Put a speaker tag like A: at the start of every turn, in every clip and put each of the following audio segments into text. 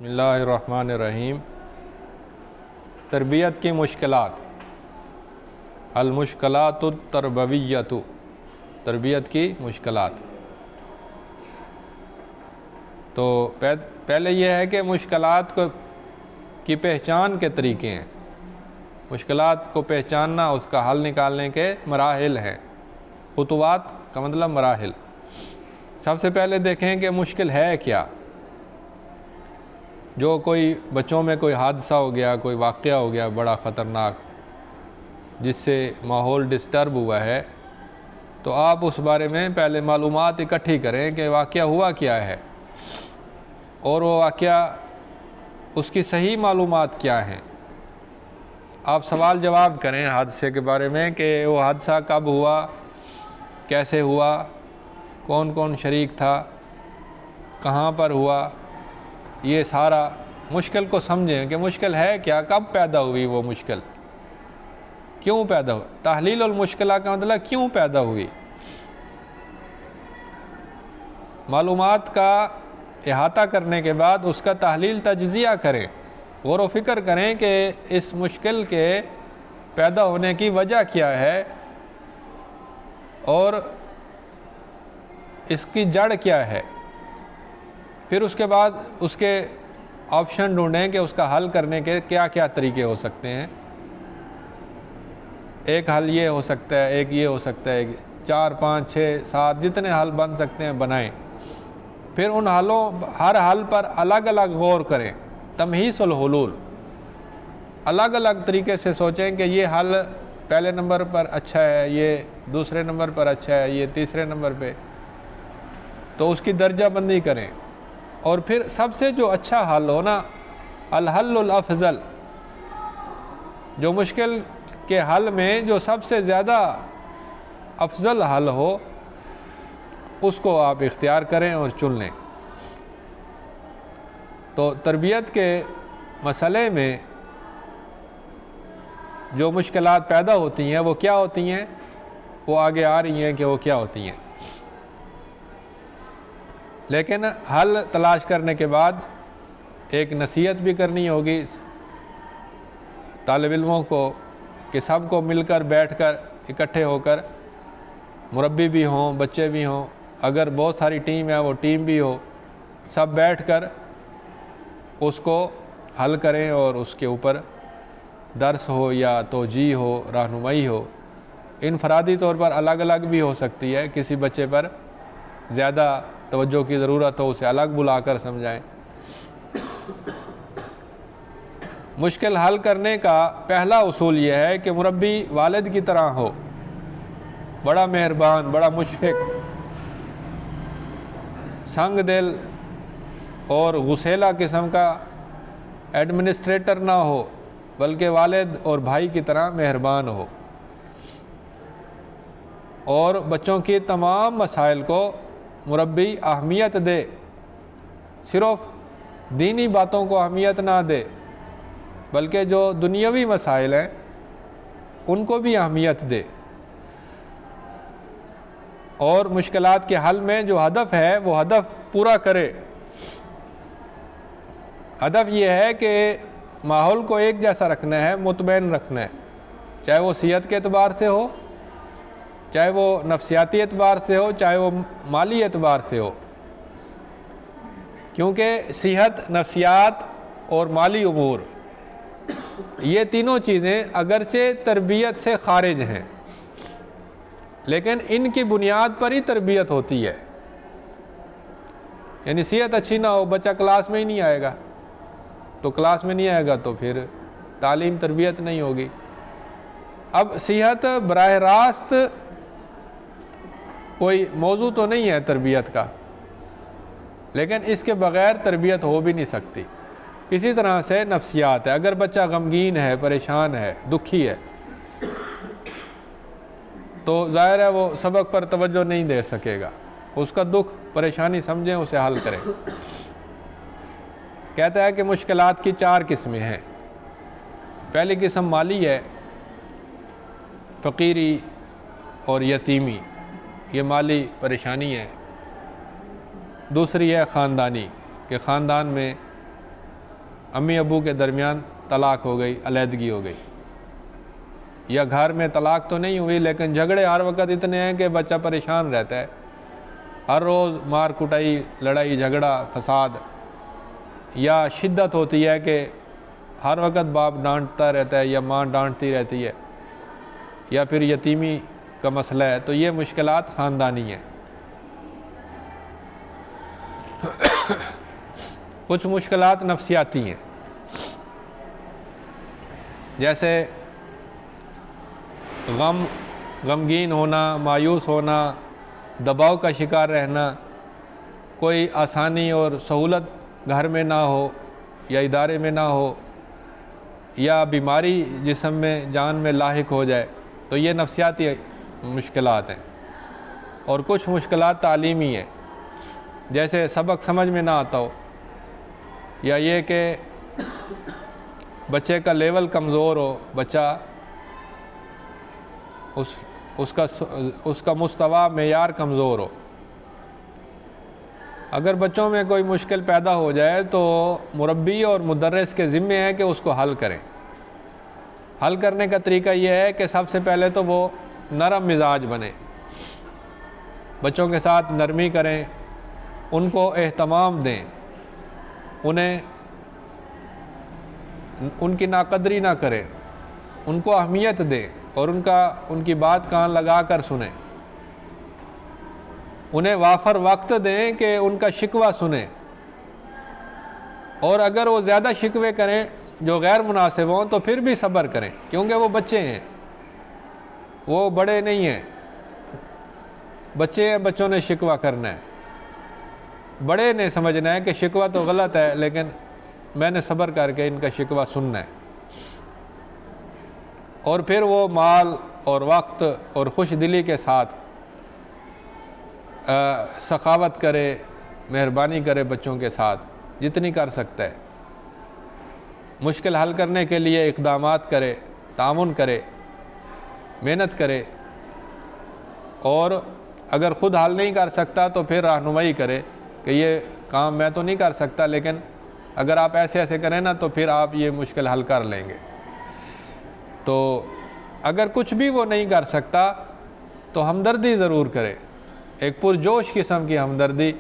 A: بسم اللہ الرحمن الرحیم۔ تربیت کی مشکلات، المشکلات التربویۃ، تربیت کی مشکلات۔ تو پہلے یہ ہے کہ مشکلات کی پہچان کے طریقے ہیں، مشکلات کو پہچاننا، اس کا حل نکالنے کے مراحل ہیں۔ خطوات کا مطلب مراحل۔ سب سے پہلے دیکھیں کہ مشکل ہے کیا۔ جو کوئی بچوں میں کوئی حادثہ ہو گیا، کوئی واقعہ ہو گیا بڑا خطرناک، جس سے ماحول ڈسٹرب ہوا ہے، تو آپ اس بارے میں پہلے معلومات اکٹھی کریں کہ واقعہ ہوا کیا ہے، اور وہ واقعہ اس کی صحیح معلومات کیا ہیں۔ آپ سوال جواب کریں حادثے کے بارے میں کہ وہ حادثہ کب ہوا، کیسے ہوا، کون کون شریک تھا، کہاں پر ہوا۔ یہ سارا مشکل کو سمجھیں کہ مشکل ہے کیا، کب پیدا ہوئی وہ مشکل، کیوں پیدا ہوئی۔ تحلیل المشکلہ کا مطلب کیوں پیدا ہوئی۔ معلومات کا احاطہ کرنے کے بعد اس کا تحلیل تجزیہ کریں، غور و فکر کریں کہ اس مشکل کے پیدا ہونے کی وجہ کیا ہے اور اس کی جڑ کیا ہے۔ پھر اس کے بعد اس کے آپشن ڈھونڈیں کہ اس کا حل کرنے کے کیا کیا طریقے ہو سکتے ہیں۔ ایک حل یہ ہو سکتا ہے، ایک یہ ہو سکتا ہے، 4 5 6 7 جتنے حل بن سکتے ہیں بنائیں۔ پھر ان ہر حل پر الگ الگ غور کریں، تمہیص الحلول، الگ الگ طریقے سے سوچیں کہ یہ حل پہلے نمبر پر اچھا ہے، یہ دوسرے نمبر پر اچھا ہے، یہ تیسرے نمبر پہ، تو اس کی درجہ بندی کریں۔ اور پھر سب سے جو اچھا حل ہو نا، الحل الافضل، جو مشکل کے حل میں جو سب سے زیادہ افضل حل ہو، اس کو آپ اختیار کریں اور چن لیں۔ تو تربیت کے مسئلے میں جو مشکلات پیدا ہوتی ہیں وہ کیا ہوتی ہیں، وہ آگے آ رہی ہیں کہ وہ کیا ہوتی ہیں۔ لیکن حل تلاش کرنے کے بعد ایک نصیحت بھی کرنی ہوگی طالب علموں کو، کہ سب کو مل کر بیٹھ کر اکٹھے ہو کر، مربی بھی ہوں، بچے بھی ہوں، اگر بہت ساری ٹیم ہے وہ ٹیم بھی ہو، سب بیٹھ کر اس کو حل کریں اور اس کے اوپر درس ہو یا توجیہ ہو، رہنمائی ہو۔ انفرادی طور پر الگ الگ بھی ہو سکتی ہے، کسی بچے پر زیادہ توجہ کی ضرورت ہو اسے الگ بلا کر سمجھائیں۔ مشکل حل کرنے کا پہلا اصول یہ ہے کہ مربی والد کی طرح ہو، بڑا مہربان، بڑا مشفق، سنگ دل اور غسیلہ قسم کا ایڈمنسٹریٹر نہ ہو، بلکہ والد اور بھائی کی طرح مہربان ہو، اور بچوں کی تمام مسائل کو مربی اہمیت دے، صرف دینی باتوں کو اہمیت نہ دے، بلکہ جو دنیاوی مسائل ہیں ان کو بھی اہمیت دے، اور مشکلات کے حل میں جو ہدف ہے وہ ہدف پورا کرے۔ ہدف یہ ہے کہ ماحول کو ایک جیسا رکھنا ہے، مطمئن رکھنا ہے، چاہے وہ صحت کے اعتبار سے ہو، چاہے وہ نفسیاتی اعتبار سے ہو، چاہے وہ مالی اعتبار سے ہو، کیونکہ صحت، نفسیات اور مالی امور، یہ تینوں چیزیں اگرچہ تربیت سے خارج ہیں، لیکن ان کی بنیاد پر ہی تربیت ہوتی ہے۔ یعنی صحت اچھی نہ ہو، بچہ کلاس میں ہی نہیں آئے گا، تو کلاس میں نہیں آئے گا تو پھر تعلیم تربیت نہیں ہوگی۔ اب صحت براہ راست کوئی موضوع تو نہیں ہے تربیت کا، لیکن اس کے بغیر تربیت ہو بھی نہیں سکتی۔ اسی طرح سے نفسیات ہے، اگر بچہ غمگین ہے، پریشان ہے، دکھی ہے، تو ظاہر ہے وہ سبق پر توجہ نہیں دے سکے گا، اس کا دکھ پریشانی سمجھیں، اسے حل کریں۔ کہتا ہے کہ مشکلات کی 4 قسمیں ہیں۔ پہلی قسم مالی ہے، فقیری اور یتیمی، یہ مالی پریشانی ہے۔ دوسری ہے خاندانی، کہ خاندان میں امی ابو کے درمیان طلاق ہو گئی، علیحدگی ہو گئی، یا گھر میں طلاق تو نہیں ہوئی لیکن جھگڑے ہر وقت اتنے ہیں کہ بچہ پریشان رہتا ہے، ہر روز مار کٹائی، لڑائی جھگڑا فساد، یا شدت ہوتی ہے کہ ہر وقت باپ ڈانٹتا رہتا ہے یا ماں ڈانٹتی رہتی ہے، یا پھر یتیمی کا مسئلہ ہے، تو یہ مشکلات خاندانی ہیں۔ کچھ مشکلات نفسیاتی ہیں، جیسے غمگین ہونا، مایوس ہونا، دباؤ کا شکار رہنا، کوئی آسانی اور سہولت گھر میں نہ ہو یا ادارے میں نہ ہو، یا بیماری جسم میں جان میں لاحق ہو جائے، تو یہ نفسیاتی مشکلات ہیں۔ اور کچھ مشکلات تعلیمی ہیں، جیسے سبق سمجھ میں نہ آتا ہو، یا یہ کہ بچے کا لیول کمزور ہو، بچہ اس کا مستوی معیار کمزور ہو۔ اگر بچوں میں کوئی مشکل پیدا ہو جائے تو مربی اور مدرس کے ذمے ہے کہ اس کو حل کریں۔ حل کرنے کا طریقہ یہ ہے کہ سب سے پہلے تو وہ نرم مزاج بنے، بچوں کے ساتھ نرمی کریں، ان کو اہتمام دیں، ان کی ناقدری نہ کریں، ان کو اہمیت دیں اور ان کی بات کان لگا کر سنیں، انہیں وافر وقت دیں کہ ان کا شکوہ سنیں، اور اگر وہ زیادہ شکوے کریں جو غیر مناسب ہوں تو پھر بھی صبر کریں، کیونکہ وہ بچے ہیں، وہ بڑے نہیں ہیں، بچے ہیں، بچوں نے شکوہ کرنا ہے، بڑے نے سمجھنا ہے کہ شکوہ تو غلط ہے لیکن میں نے صبر کر کے ان کا شکوہ سننا ہے، اور پھر وہ مال اور وقت اور خوش دلی کے ساتھ سخاوت کرے، مہربانی کرے بچوں کے ساتھ جتنی کر سکتا ہے، مشکل حل کرنے کے لیے اقدامات کرے، تعاون کرے، محنت کرے، اور اگر خود حل نہیں کر سکتا تو پھر رہنمائی کرے کہ یہ کام میں تو نہیں کر سکتا لیکن اگر آپ ایسے ایسے کریں نا تو پھر آپ یہ مشکل حل کر لیں گے۔ تو اگر کچھ بھی وہ نہیں کر سکتا تو ہمدردی ضرور کرے، ایک پرجوش قسم کی ہمدردی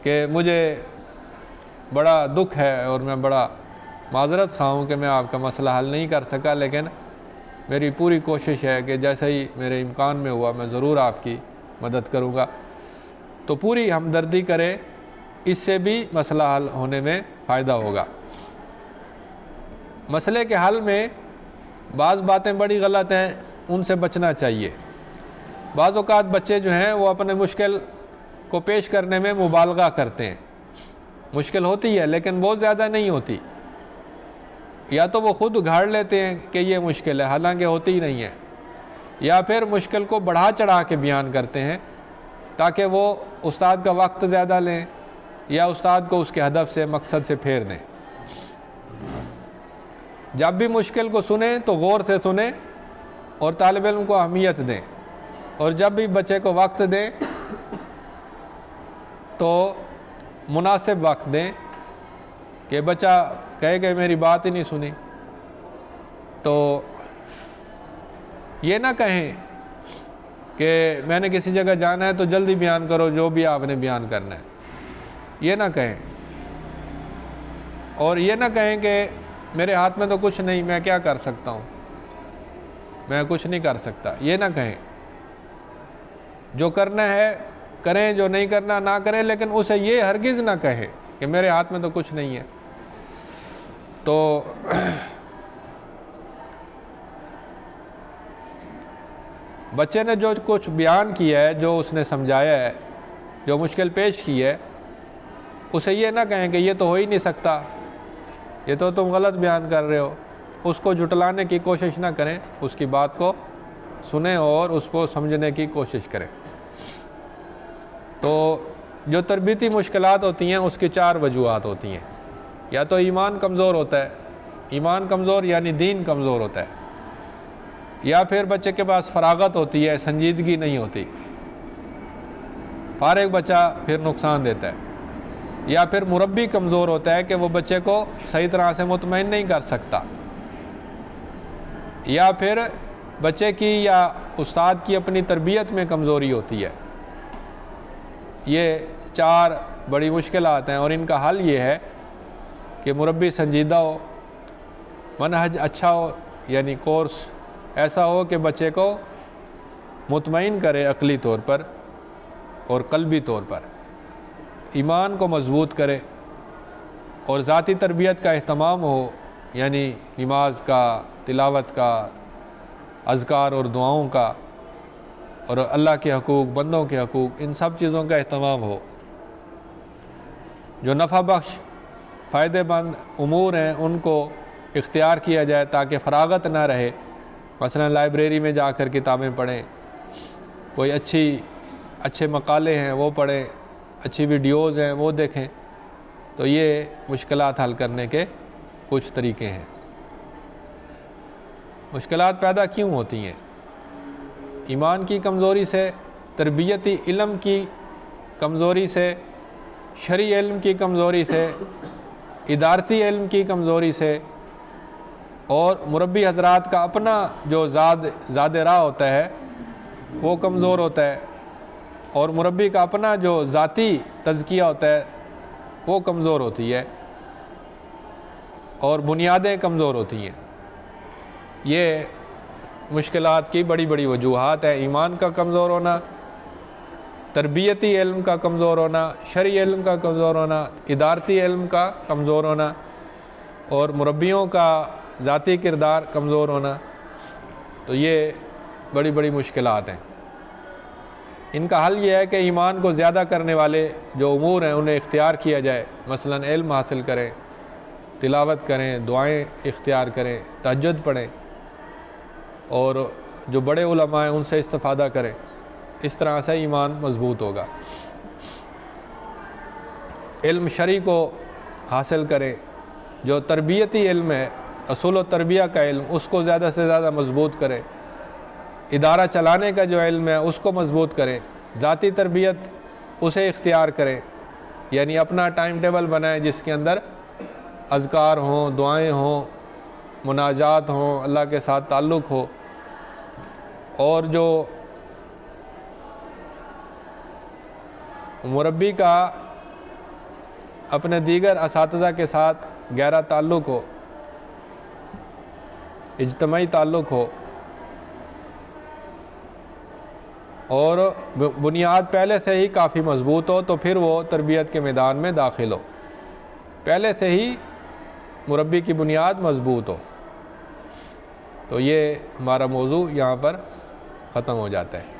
A: کہ مجھے بڑا دکھ ہے اور میں بڑا معذرت خواہ ہوں کہ میں آپ کا مسئلہ حل نہیں کر سکا، لیکن میری پوری کوشش ہے کہ جیسا ہی میرے امکان میں ہوا میں ضرور آپ کی مدد کروں گا۔ تو پوری ہمدردی کرے، اس سے بھی مسئلہ حل ہونے میں فائدہ ہوگا۔ مسئلے کے حل میں بعض باتیں بڑی غلط ہیں، ان سے بچنا چاہیے۔ بعض اوقات بچے جو ہیں وہ اپنے مشکل کو پیش کرنے میں مبالغہ کرتے ہیں، مشکل ہوتی ہے لیکن بہت زیادہ نہیں ہوتی، یا تو وہ خود گھاڑ لیتے ہیں کہ یہ مشکل ہے حالانکہ ہوتی ہی نہیں ہے، یا پھر مشکل کو بڑھا چڑھا کے بیان کرتے ہیں تاکہ وہ استاد کا وقت زیادہ لیں یا استاد کو اس کے ہدف سے مقصد سے پھیر دیں۔ جب بھی مشکل کو سنیں تو غور سے سنیں اور طالب علم کو اہمیت دیں، اور جب بھی بچے کو وقت دیں تو مناسب وقت دیں کہ بچہ کہے کہ میری بات ہی نہیں سنی، تو یہ نہ کہیں کہ میں نے کسی جگہ جانا ہے تو جلدی بیان کرو جو بھی آپ نے بیان کرنا ہے، یہ نہ کہیں، اور یہ نہ کہیں کہ میرے ہاتھ میں تو کچھ نہیں، میں کیا کر سکتا ہوں، میں کچھ نہیں کر سکتا، یہ نہ کہیں۔ جو کرنا ہے کریں، جو نہیں کرنا نہ کریں، لیکن اسے یہ ہرگز نہ کہیں کہ میرے ہاتھ میں تو کچھ نہیں ہے۔ تو بچے نے جو کچھ بیان کیا ہے، جو اس نے سمجھایا ہے، جو مشکل پیش کی ہے، اسے یہ نہ کہیں کہ یہ تو ہو ہی نہیں سکتا، یہ تو تم غلط بیان کر رہے ہو، اس کو جھٹلانے کی کوشش نہ کریں، اس کی بات کو سنیں اور اس کو سمجھنے کی کوشش کریں۔ تو جو تربیتی مشکلات ہوتی ہیں اس کی 4 وجوہات ہوتی ہیں، یا تو ایمان کمزور ہوتا ہے، ایمان کمزور یعنی دین کمزور ہوتا ہے، یا پھر بچے کے پاس فراغت ہوتی ہے، سنجیدگی نہیں ہوتی، فارغ بچہ پھر نقصان دیتا ہے، یا پھر مربی کمزور ہوتا ہے کہ وہ بچے کو صحیح طرح سے مطمئن نہیں کر سکتا، یا پھر بچے کی یا استاد کی اپنی تربیت میں کمزوری ہوتی ہے۔ یہ 4 بڑی مشکلات ہیں، اور ان کا حل یہ ہے کہ مربی سنجیدہ ہو، منہج اچھا ہو، یعنی کورس ایسا ہو کہ بچے کو مطمئن کرے عقلی طور پر اور قلبی طور پر، ایمان کو مضبوط کرے، اور ذاتی تربیت کا اہتمام ہو، یعنی نماز کا، تلاوت کا، اذکار اور دعاؤں کا، اور اللہ کے حقوق، بندوں کے حقوق، ان سب چیزوں کا اہتمام ہو۔ جو نفع بخش فائدہ مند امور ہیں ان کو اختیار کیا جائے تاکہ فراغت نہ رہے، مثلا لائبریری میں جا کر کتابیں پڑھیں، کوئی اچھے مقالے ہیں وہ پڑھیں، اچھی ویڈیوز ہیں وہ دیکھیں۔ تو یہ مشکلات حل کرنے کے کچھ طریقے ہیں۔ مشکلات پیدا کیوں ہوتی ہیں؟ ایمان کی کمزوری سے، تربیتی علم کی کمزوری سے، شرعی علم کی کمزوری سے، ادارتی علم کی کمزوری سے، اور مربی حضرات کا اپنا جو زاد راہ ہوتا ہے وہ کمزور ہوتا ہے، اور مربی کا اپنا جو ذاتی تزکیہ ہوتا ہے وہ کمزور ہوتی ہے، اور بنیادیں کمزور ہوتی ہیں۔ یہ مشکلات کی بڑی بڑی وجوہات ہیں: ایمان کا کمزور ہونا، تربیتی علم کا کمزور ہونا، شرعی علم کا کمزور ہونا، ادارتی علم کا کمزور ہونا، اور مربیوں کا ذاتی کردار کمزور ہونا۔ تو یہ بڑی بڑی مشکلات ہیں۔ ان کا حل یہ ہے کہ ایمان کو زیادہ کرنے والے جو امور ہیں انہیں اختیار کیا جائے، مثلا علم حاصل کریں، تلاوت کریں، دعائیں اختیار کریں، تہجد پڑھیں، اور جو بڑے علماء ہیں ان سے استفادہ کریں۔ اس طرح سے ایمان مضبوط ہوگا۔ علم شرعی کو حاصل کریں، جو تربیتی علم ہے، اصول و تربیہ کا علم، اس کو زیادہ سے زیادہ مضبوط کریں، ادارہ چلانے کا جو علم ہے اس کو مضبوط کریں، ذاتی تربیت اسے اختیار کریں، یعنی اپنا ٹائم ٹیبل بنائیں جس کے اندر اذکار ہوں، دعائیں ہوں، مناجات ہوں، اللہ کے ساتھ تعلق ہو، اور جو مربی کا اپنے دیگر اساتذہ کے ساتھ گہرا تعلق ہو، اجتماعی تعلق ہو، اور بنیاد پہلے سے ہی کافی مضبوط ہو، تو پھر وہ تربیت کے میدان میں داخل ہو، پہلے سے ہی مربی کی بنیاد مضبوط ہو۔ تو یہ ہمارا موضوع یہاں پر ختم ہو جاتا ہے۔